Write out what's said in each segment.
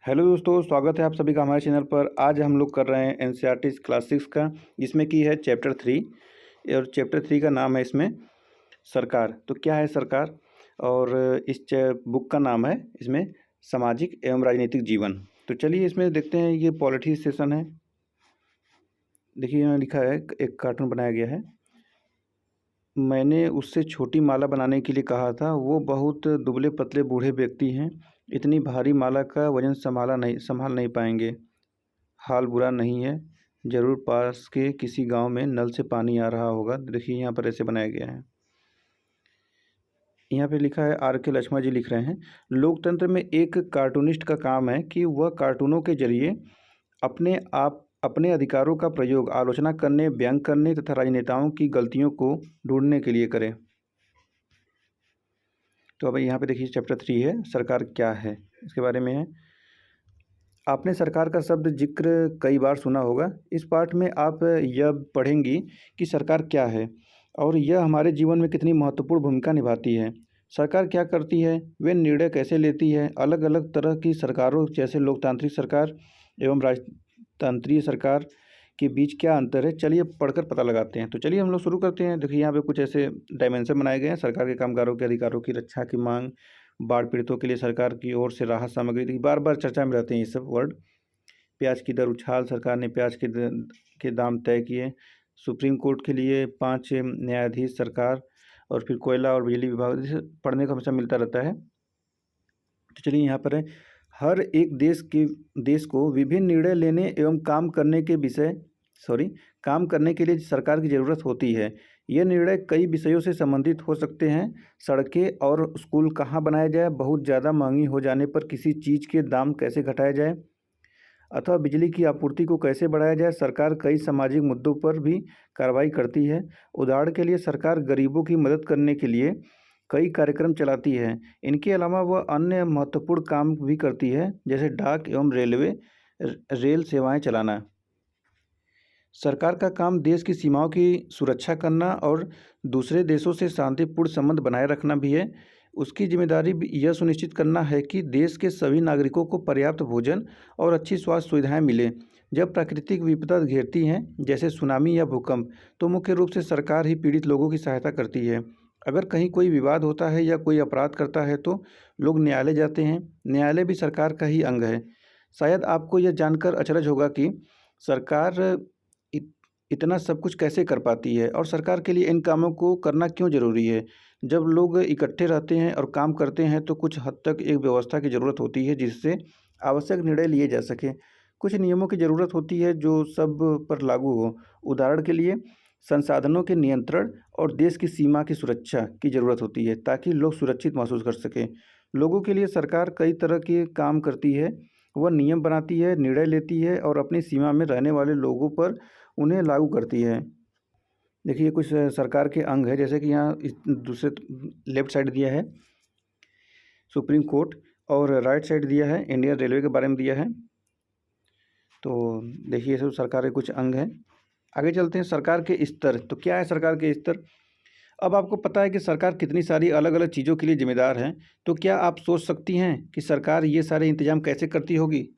Hello दोस्तों, स्वागत है आप सभी का हमारे चैनल पर। आज हम लोग कर रहे हैं एनसीईआरटी क्लास 6 का, जिसमें की है चैप्टर 3 और चैप्टर 3 का नाम है इसमें सरकार। तो क्या है सरकार? और इस बुक का नाम है इसमें सामाजिक एवं राजनीतिक जीवन। तो चलिए इसमें देखते हैं। ये पॉलिटी सेशन है। देखिए यहाँ लिखा है, एक कार्टून बनाया गया है। मैंने उससे छोटी माला बनाने के लिए कहा था। वो बहुत दुबले पतले बूढ़े व्यक्ति हैं। इतनी भारी माला का वजन संभाल नहीं पाएंगे। हाल बुरा नहीं है। ज़रूर पास के किसी गांव में नल से पानी आ रहा होगा। देखिए यहाँ पर ऐसे बनाया गया है। यहाँ पे लिखा है, आर के लक्ष्मण जी लिख रहे हैं, लोकतंत्र में एक कार्टूनिस्ट का काम है कि वह कार्टूनों के जरिए अपने अधिकारों का प्रयोग आलोचना करने, व्यंग करने तथा राजनेताओं की गलतियों को ढूंढने के लिए करे। तो अब यहाँ पे देखिए चैप्टर 3 है, सरकार क्या है, इसके बारे में है। आपने सरकार का शब्द जिक्र कई बार सुना होगा। इस पाठ में आप यह पढ़ेंगी कि सरकार क्या है और यह हमारे जीवन में कितनी महत्वपूर्ण भूमिका निभाती है। सरकार क्या करती है, वे निर्णय कैसे लेती है, अलग अलग तरह की सरकारों जैसे लोकतांत्रिक सरकार एवं राजतंत्रीय सरकार के बीच क्या अंतर है, चलिए पढ़कर पता लगाते हैं। तो चलिए हम लोग शुरू करते हैं। देखिए यहाँ पे कुछ ऐसे डायमेंशन बनाए गए हैं। सरकार के कामगारों के अधिकारों की रक्षा की मांग, बाढ़ पीड़ितों के लिए सरकार की ओर से राहत सामग्री। देखिए बार बार चर्चा में रहते हैं ये सब वर्ड। प्याज की दर उछाल, सरकार ने प्याज के दाम तय किए। सुप्रीम कोर्ट के लिए 5 न्यायाधीश सरकार, और फिर कोयला और बिजली विभाग, जैसे पढ़ने को हमेशा मिलता रहता है। तो चलिए यहाँ पर है, हर एक देश को विभिन्न निर्णय लेने एवं काम करने के लिए सरकार की ज़रूरत होती है। ये निर्णय कई विषयों से संबंधित हो सकते हैं। सड़कें और स्कूल कहाँ बनाया जाए, बहुत ज़्यादा महंगी हो जाने पर किसी चीज़ के दाम कैसे घटाया जाए, अथवा बिजली की आपूर्ति को कैसे बढ़ाया जाए। सरकार कई सामाजिक मुद्दों पर भी कार्रवाई करती है। उदाहरण के लिए सरकार गरीबों की मदद करने के लिए कई कार्यक्रम चलाती है। इनके अलावा वह अन्य महत्वपूर्ण काम भी करती है, जैसे डाक एवं रेल सेवाएं चलाना। सरकार का काम देश की सीमाओं की सुरक्षा करना और दूसरे देशों से शांतिपूर्ण संबंध बनाए रखना भी है। उसकी जिम्मेदारी भी यह सुनिश्चित करना है कि देश के सभी नागरिकों को पर्याप्त भोजन और अच्छी स्वास्थ्य सुविधाएं मिलें। जब प्राकृतिक विपदा घेरती हैं, जैसे सुनामी या भूकंप, तो मुख्य रूप से सरकार ही पीड़ित लोगों की सहायता करती है। अगर कहीं कोई विवाद होता है या कोई अपराध करता है तो लोग न्यायालय जाते हैं। न्यायालय भी सरकार का ही अंग है। शायद आपको यह जानकर अचरज होगा कि सरकार इतना सब कुछ कैसे कर पाती है और सरकार के लिए इन कामों को करना क्यों ज़रूरी है। जब लोग इकट्ठे रहते हैं और काम करते हैं तो कुछ हद तक एक व्यवस्था की ज़रूरत होती है, जिससे आवश्यक निर्णय लिए जा सकें। कुछ नियमों की ज़रूरत होती है जो सब पर लागू हो। उदाहरण के लिए संसाधनों के नियंत्रण और देश की सीमा की सुरक्षा की ज़रूरत होती है, ताकि लोग सुरक्षित महसूस कर सकें। लोगों के लिए सरकार कई तरह के काम करती है। वह नियम बनाती है, निर्णय लेती है और अपनी सीमा में रहने वाले लोगों पर उन्हें लागू करती है। देखिए कुछ सरकार के अंग है, जैसे कि यहाँ इस दूसरे लेफ्ट साइड दिया है सुप्रीम कोर्ट, और राइट साइड दिया है इंडियन रेलवे के बारे में दिया है। तो देखिए सब सरकार के कुछ अंग हैं। आगे चलते हैं, सरकार के स्तर। तो क्या है सरकार के स्तर? अब आपको पता है कि सरकार कितनी सारी अलग अलग चीज़ों के लिए जिम्मेदार है। तो क्या आप सोच सकती हैं कि सरकार ये सारे इंतजाम कैसे करती होगी?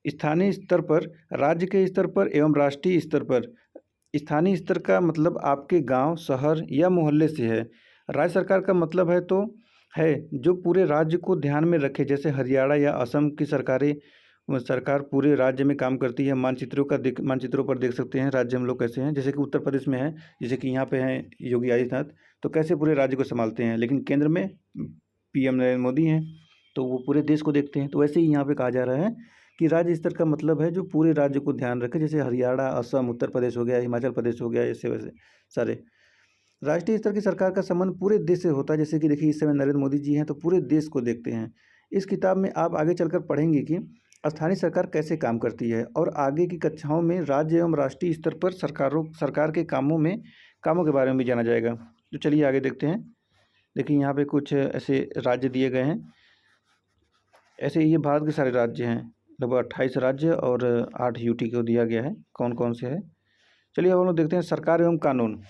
स्थानीय स्तर पर, राज्य के स्तर पर एवं राष्ट्रीय स्तर पर। स्थानीय स्तर का मतलब आपके गांव, शहर या मोहल्ले से है। राज्य सरकार का मतलब है जो पूरे राज्य को ध्यान में रखे, जैसे हरियाणा या असम की सरकार पूरे राज्य में काम करती है। मानचित्रों पर देख सकते हैं राज्य हम लोग कैसे हैं। जैसे कि उत्तर प्रदेश में है, जैसे कि यहाँ पे हैं योगी आदित्यनाथ, तो कैसे पूरे राज्य को संभालते हैं। लेकिन केंद्र में पीएम नरेंद्र मोदी हैं, तो वो पूरे देश को देखते हैं। तो वैसे ही यहाँ पे कहा जा रहा है कि राज्य स्तर का मतलब है जो पूरे राज्य को ध्यान रखे, जैसे हरियाणा, असम, उत्तर प्रदेश हो गया, हिमाचल प्रदेश हो गया, ऐसे वैसे सारे। राष्ट्रीय स्तर की सरकार का संबंध पूरे देश से होता है। जैसे कि देखिए इस समय नरेंद्र मोदी जी हैं, तो पूरे देश को देखते हैं। इस किताब में आप आगे चलकर पढ़ेंगे कि स्थानीय सरकार कैसे काम करती है, और आगे की कक्षाओं में राज्य एवं राष्ट्रीय स्तर पर सरकार के कामों के बारे में भी जाना जाएगा। तो चलिए आगे देखते हैं। देखिए यहाँ पे कुछ ऐसे राज्य दिए गए हैं। ऐसे ये भारत के सारे राज्य हैं, लगभग 28 राज्य, और 8 यूटी को दिया गया है कौन कौन से है। चलिए अब हम लोग देखते हैं सरकार एवं कानून।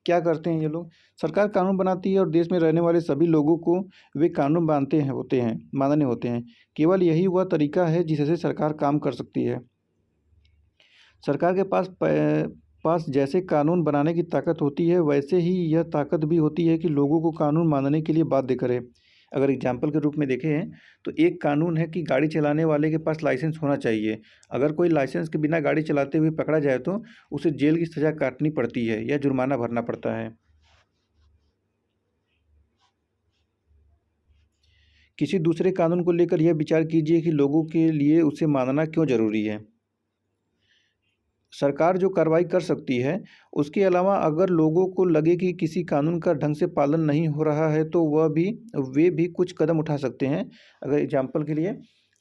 क्या करते हैं ये लोग? सरकार कानून बनाती है और देश में रहने वाले सभी लोगों को वे कानून मानने होते हैं। केवल यही वह तरीका है जिससे सरकार काम कर सकती है। सरकार के पास जैसे कानून बनाने की ताकत होती है, वैसे ही यह ताकत भी होती है कि लोगों को कानून मानने के लिए बाध्य करे। अगर एग्जाम्पल के रूप में देखें तो एक कानून है कि गाड़ी चलाने वाले के पास लाइसेंस होना चाहिए। अगर कोई लाइसेंस के बिना गाड़ी चलाते हुए पकड़ा जाए तो उसे जेल की सज़ा काटनी पड़ती है या जुर्माना भरना पड़ता है। किसी दूसरे कानून को लेकर यह विचार कीजिए कि लोगों के लिए उसे मानना क्यों ज़रूरी है। सरकार जो कार्रवाई कर सकती है, उसके अलावा अगर लोगों को लगे कि किसी कानून का ढंग से पालन नहीं हो रहा है तो वे भी कुछ कदम उठा सकते हैं। अगर एग्जाम्पल के लिए,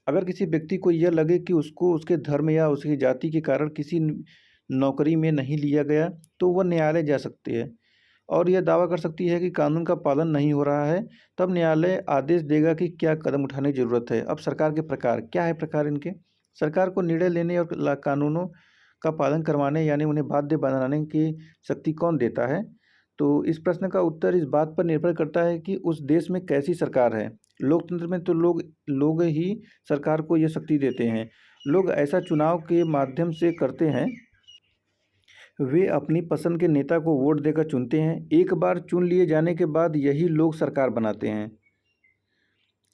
अगर किसी व्यक्ति को यह लगे कि उसको उसके धर्म या उसकी जाति के कारण किसी नौकरी में नहीं लिया गया, तो वह न्यायालय जा सकती है और यह दावा कर सकती है कि कानून का पालन नहीं हो रहा है। तब न्यायालय आदेश देगा कि क्या कदम उठाने की ज़रूरत है। अब सरकार के प्रकार क्या है? प्रकार इनके, सरकार को निर्णय लेने और कानूनों का पालन करवाने यानी उन्हें बाध्य बनाने की शक्ति कौन देता है? तो इस प्रश्न का उत्तर इस बात पर निर्भर करता है कि उस देश में कैसी सरकार है। लोकतंत्र में तो लोग ही सरकार को यह शक्ति देते हैं। लोग ऐसा चुनाव के माध्यम से करते हैं। वे अपनी पसंद के नेता को वोट देकर चुनते हैं। एक बार चुन लिए जाने के बाद यही लोग सरकार बनाते हैं।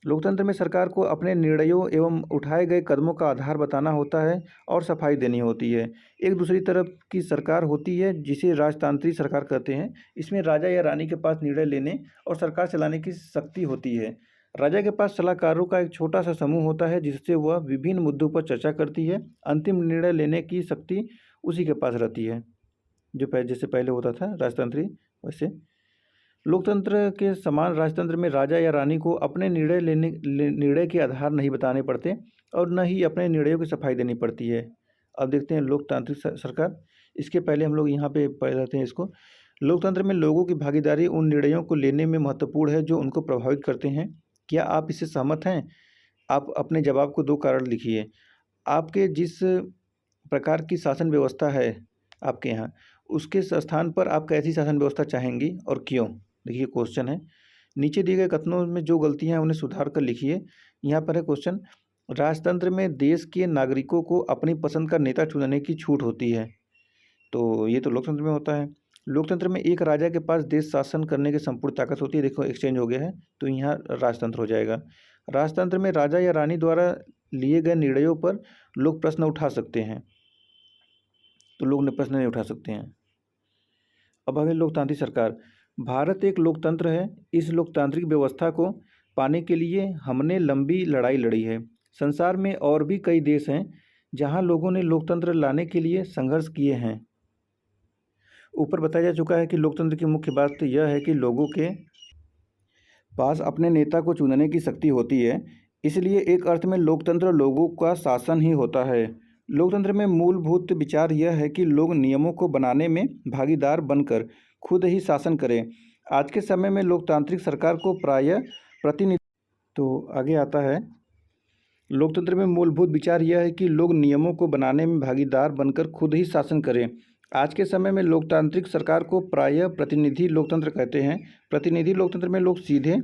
लोकतंत्र में सरकार को अपने निर्णयों एवं उठाए गए कदमों का आधार बताना होता है और सफाई देनी होती है। एक दूसरी तरफ की सरकार होती है जिसे राजतांत्रिक सरकार कहते हैं। इसमें राजा या रानी के पास निर्णय लेने और सरकार चलाने की शक्ति होती है। राजा के पास सलाहकारों का एक छोटा सा समूह होता है जिससे वह विभिन्न मुद्दों पर चर्चा करती है। अंतिम निर्णय लेने की शक्ति उसी के पास रहती है, जैसे पहले होता था राजतांत्रिक, वैसे लोकतंत्र के समान राजतंत्र में राजा या रानी को अपने निर्णय के आधार नहीं बताने पड़ते और न ही अपने निर्णयों की सफाई देनी पड़ती है। अब देखते हैं लोकतांत्रिक सरकार। इसके पहले हम लोग यहाँ पे पढ़ लेते हैं इसको। लोकतंत्र में लोगों की भागीदारी उन निर्णयों को लेने में महत्वपूर्ण है जो उनको प्रभावित करते हैं। क्या आप इससे सहमत हैं? आप अपने जवाब को 2 कारण लिखिए। आपके जिस प्रकार की शासन व्यवस्था है आपके यहाँ, उसके स्थान पर आप कैसी शासन व्यवस्था चाहेंगी और क्यों? देखिए क्वेश्चन है। नीचे दिए गए कथनों में जो गलतियां हैं उन्हें सुधार कर लिखिए। यहाँ पर है क्वेश्चन, राजतंत्र में देश के नागरिकों को अपनी पसंद का नेता चुनने की छूट होती है। तो ये तो लोकतंत्र में होता है। लोकतंत्र में एक राजा के पास देश शासन करने की संपूर्ण ताकत होती है। देखो एक्सचेंज हो गया है, तो यहाँ राजतंत्र हो जाएगा। राजतंत्र में राजा या रानी द्वारा लिए गए निर्णयों पर लोग प्रश्न उठा सकते हैं, तो लोग प्रश्न नहीं उठा सकते हैं। अब आगे लोकतांत्रिक सरकार। भारत एक लोकतंत्र है। इस लोकतांत्रिक व्यवस्था को पाने के लिए हमने लंबी लड़ाई लड़ी है। संसार में और भी कई देश हैं जहां लोगों ने लोकतंत्र लाने के लिए संघर्ष किए हैं। ऊपर बताया जा चुका है कि लोकतंत्र की मुख्य बात तो यह है कि लोगों के पास अपने नेता को चुनने की शक्ति होती है। इसलिए एक अर्थ में लोकतंत्र लोगों का शासन ही होता है। लोकतंत्र में मूलभूत विचार यह है कि लोग नियमों को बनाने में भागीदार बनकर खुद ही शासन करें। आज के समय में लोकतांत्रिक सरकार को प्रायः प्रतिनिधि तो आगे आता है, लोकतंत्र में मूलभूत विचार यह है कि लोग नियमों को बनाने में भागीदार बनकर खुद ही शासन करें। आज के समय में लोकतांत्रिक सरकार को प्रायः प्रतिनिधि लोकतंत्र कहते हैं। प्रतिनिधि लोकतंत्र में लोग सीधे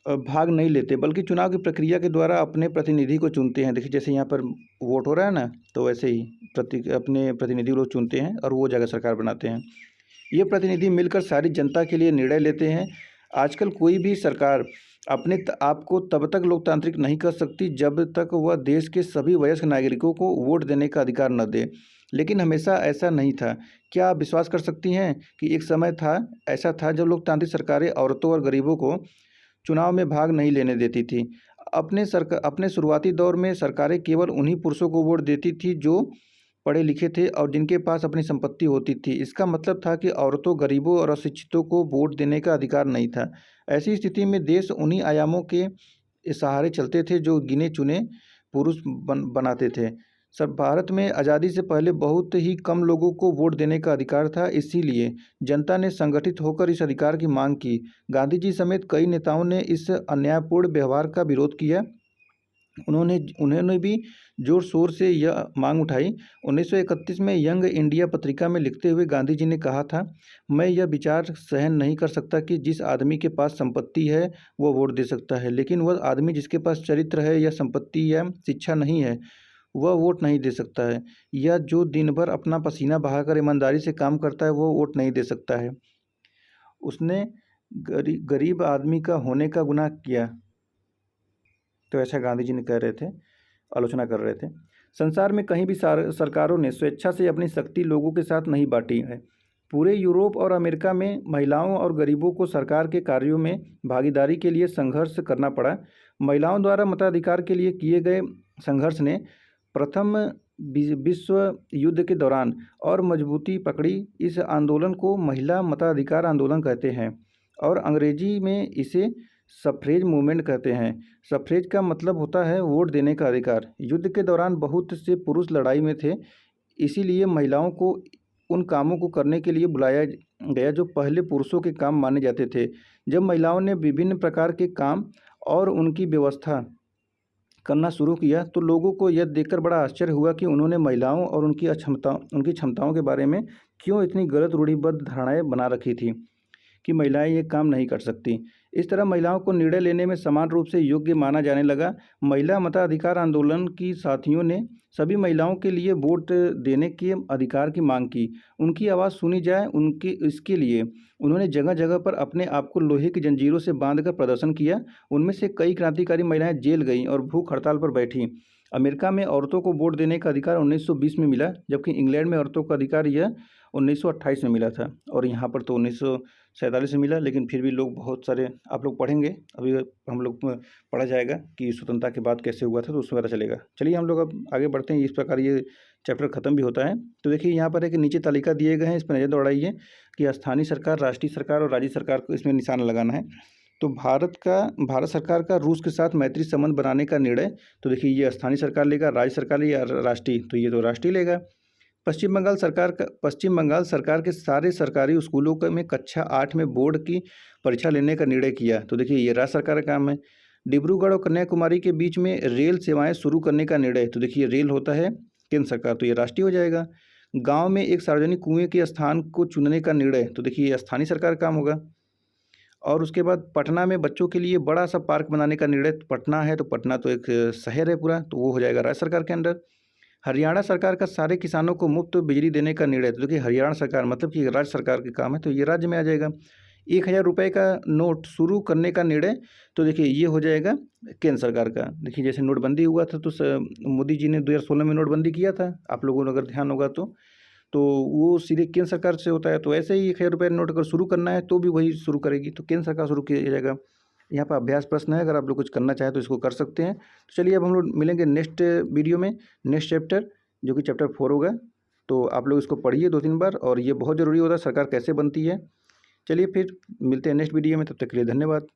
भाग नहीं लेते बल्कि चुनाव की प्रक्रिया के द्वारा अपने प्रतिनिधि को चुनते हैं। देखिए जैसे यहाँ पर वोट हो रहा है ना, तो वैसे ही अपने प्रतिनिधि लोग चुनते हैं और वो जगह सरकार बनाते हैं। ये प्रतिनिधि मिलकर सारी जनता के लिए निर्णय लेते हैं। आजकल कोई भी सरकार अपने आप को तब तक लोकतांत्रिक नहीं कर सकती जब तक वह देश के सभी वयस्क नागरिकों को वोट देने का अधिकार न दे। लेकिन हमेशा ऐसा नहीं था। क्या आप विश्वास कर सकती हैं कि एक समय ऐसा था जब लोकतांत्रिक सरकारें औरतों और गरीबों को चुनाव में भाग नहीं लेने देती थी। अपने शुरुआती दौर में सरकारें केवल उन्हीं पुरुषों को वोट देती थी जो पढ़े लिखे थे और जिनके पास अपनी संपत्ति होती थी। इसका मतलब था कि औरतों, गरीबों और अशिक्षितों को वोट देने का अधिकार नहीं था। ऐसी स्थिति में देश उन्हीं आयामों के सहारे चलते थे जो गिने चुने पुरुष बनाते थे। भारत में आज़ादी से पहले बहुत ही कम लोगों को वोट देने का अधिकार था। इसीलिए जनता ने संगठित होकर इस अधिकार की मांग की। गांधी जी समेत कई नेताओं ने इस अन्यायपूर्ण व्यवहार का विरोध किया उन्होंने भी जोर शोर से यह मांग उठाई। 1931 में यंग इंडिया पत्रिका में लिखते हुए गांधी जी ने कहा था, मैं यह विचार सहन नहीं कर सकता कि जिस आदमी के पास संपत्ति है वह वोट दे सकता है, लेकिन वह आदमी जिसके पास चरित्र है या संपत्ति या शिक्षा नहीं है वह वोट नहीं दे सकता है, या जो दिन भर अपना पसीना बहाकर ईमानदारी से काम करता है वह वोट नहीं दे सकता है। उसने गरीब आदमी का होने का गुनाह किया। तो ऐसा गांधी जी ने कह रहे थे, आलोचना कर रहे थे। संसार में कहीं भी सरकारों ने स्वेच्छा से अपनी शक्ति लोगों के साथ नहीं बांटी है। पूरे यूरोप और अमेरिका में महिलाओं और गरीबों को सरकार के कार्यों में भागीदारी के लिए संघर्ष करना पड़ा। महिलाओं द्वारा मताधिकार के लिए किए गए संघर्ष ने प्रथम विश्व युद्ध के दौरान और मजबूती पकड़ी। इस आंदोलन को महिला मताधिकार आंदोलन कहते हैं और अंग्रेजी में इसे सफ्रेज मूवमेंट कहते हैं। सफ्रेज का मतलब होता है वोट देने का अधिकार। युद्ध के दौरान बहुत से पुरुष लड़ाई में थे, इसीलिए महिलाओं को उन कामों को करने के लिए बुलाया गया जो पहले पुरुषों के काम माने जाते थे। जब महिलाओं ने विभिन्न प्रकार के काम और उनकी व्यवस्था करना शुरू किया तो लोगों को यह देखकर बड़ा आश्चर्य हुआ कि उन्होंने महिलाओं और उनकी क्षमताओं के बारे में क्यों इतनी गलत रूढ़िबद्ध धारणाएं बना रखी थी कि महिलाएं ये काम नहीं कर सकती। इस तरह महिलाओं को निर्णय लेने में समान रूप से योग्य माना जाने लगा। महिला मताधिकार आंदोलन की साथियों ने सभी महिलाओं के लिए वोट देने के अधिकार की मांग की। उनकी आवाज़ सुनी जाए इसके लिए उन्होंने जगह जगह पर अपने आप को लोहे की जंजीरों से बांधकर प्रदर्शन किया। उनमें से कई क्रांतिकारी महिलाएं जेल गईं और भूख हड़ताल पर बैठीं। अमेरिका में औरतों को वोट देने का अधिकार 1920 में मिला, जबकि इंग्लैंड में औरतों का अधिकार यह 1928 में मिला था और यहाँ पर तो 1947 में मिला। लेकिन फिर भी लोग बहुत सारे, आप लोग पढ़ेंगे, अभी हम लोग पढ़ा जाएगा कि स्वतंत्रता के बाद कैसे हुआ था, तो उसमें पता चलेगा। चलिए हम लोग अब आगे बढ़ते हैं। इस प्रकार ये चैप्टर ख़त्म भी होता है। तो देखिए यहाँ पर एक नीचे तालिका दिए गए हैं, इस पर नज़र दौड़ाइए कि स्थानीय सरकार, राष्ट्रीय सरकार और राज्य सरकार को इसमें निशान लगाना है। तो भारत सरकार का रूस के साथ मैत्री संबंध बनाने का निर्णय, तो देखिए ये स्थानीय सरकार लेगा, राज्य सरकार या राष्ट्रीय, तो ये तो राष्ट्रीय लेगा। पश्चिम बंगाल सरकार के सारे सरकारी स्कूलों में कक्षा 8 में बोर्ड की परीक्षा लेने का निर्णय किया, तो देखिए ये राज्य सरकार का काम है। डिब्रूगढ़ और कन्याकुमारी के बीच में रेल सेवाएं शुरू करने का निर्णय, तो देखिए रेल होता है केंद्र सरकार, तो ये राष्ट्रीय हो जाएगा। गांव में एक सार्वजनिक कुएं के स्थान को चुनने का निर्णय, तो देखिए ये स्थानीय सरकार का काम होगा। और उसके बाद पटना में बच्चों के लिए बड़ा सा पार्क बनाने का निर्णय, पटना है तो पटना तो एक शहर है पूरा, तो वो हो जाएगा राज्य सरकार के अंडर। हरियाणा सरकार का सारे किसानों को मुफ्त बिजली देने का निर्णय, तो देखिए हरियाणा सरकार मतलब कि राज्य सरकार के काम है, तो ये राज्य में आ जाएगा। 1000 रुपये का नोट शुरू करने का निर्णय, तो देखिए ये हो जाएगा केंद्र सरकार का। देखिए जैसे नोटबंदी हुआ था तो मोदी जी ने 2016 में नोटबंदी किया था, आप लोगों को अगर ध्यान होगा तो वो सीधे केंद्र सरकार से होता है। तो ऐसे ही 1000 रुपये नोट अगर शुरू करना है तो भी वही शुरू करेगी, तो केंद्र सरकार शुरू किया जाएगा। यहाँ पर अभ्यास प्रश्न है, अगर आप लोग कुछ करना चाहें तो इसको कर सकते हैं। तो चलिए अब हम लोग मिलेंगे नेक्स्ट वीडियो में, नेक्स्ट चैप्टर जो कि चैप्टर 4 होगा। तो आप लोग इसको पढ़िए 2-3 बार, और ये बहुत ज़रूरी होता है सरकार कैसे बनती है। चलिए फिर मिलते हैं नेक्स्ट वीडियो में, तब तक के लिए धन्यवाद।